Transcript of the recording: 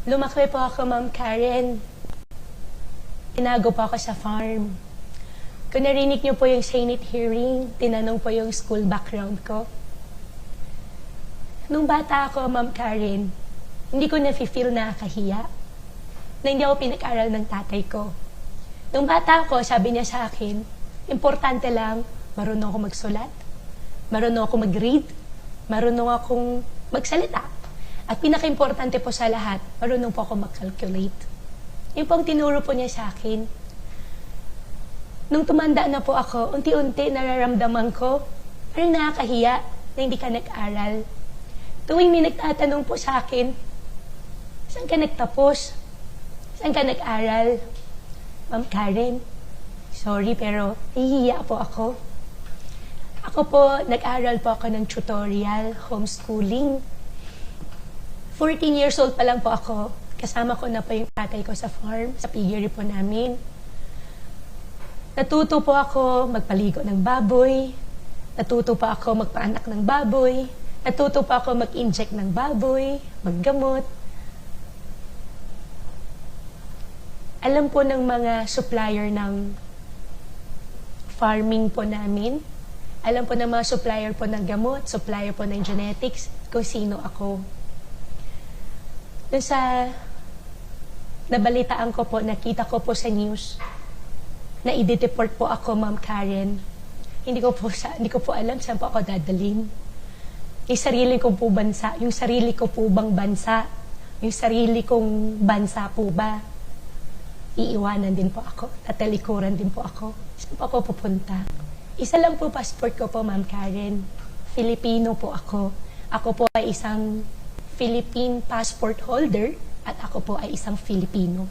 Lumaki po ako, Ma'am Karen. Tinago po ako sa farm. Kung narinig niyo po yung Senate hearing, tinanong po yung school background ko. Nung bata ako, Ma'am Karen, hindi ko na-feel nakakahiya na hindi ako pinag-aral ng tatay ko. Nung bata ako, sabi niya sa akin, importante lang, marunong ako magsulat, marunong ako mag-read, marunong akong magsalita. At pinaka-importante po sa lahat, marunong po ako mag-calculate. Yung pong tinuro po niya sa akin. Nung tumanda na po ako, unti-unti nararamdaman ko, parang nakakahiya na hindi ka nag-aral. Tuwing may nagtatanong po sa akin, saan ka nagtapos? Saan ka nag-aral? Ma'am Karen, sorry pero nahihiya po ako. Ako po, nag-aral po ako ng tutorial, homeschooling. 14 years old pa lang po ako. Kasama ko na po yung tatay ko sa farm, sa piggery po namin. Natuto po ako magpaligo ng baboy. Natuto po ako magpaanak ng baboy. Natuto po ako mag-inject ng baboy, maggamot. Alam po ng mga supplier ng farming po namin. Alam po ng mga supplier po ng gamot, supplier po ng genetics, kung sino ako. Doon sa nabalitaan ko po, nakita ko po sa news, na i-deport po ako, Ma'am Karen. Hindi ko po alam saan po ako dadalhin. Yung sarili ko po bansa, yung sarili ko po bang bansa, yung sarili kong bansa po ba, iiwanan din po ako, tatalikuran din po ako. Saan po ako pupunta? Isa lang po passport ko po, Ma'am Karen. Filipino po ako. Ako po ay isang Philippine passport holder at ako po ay isang Filipino.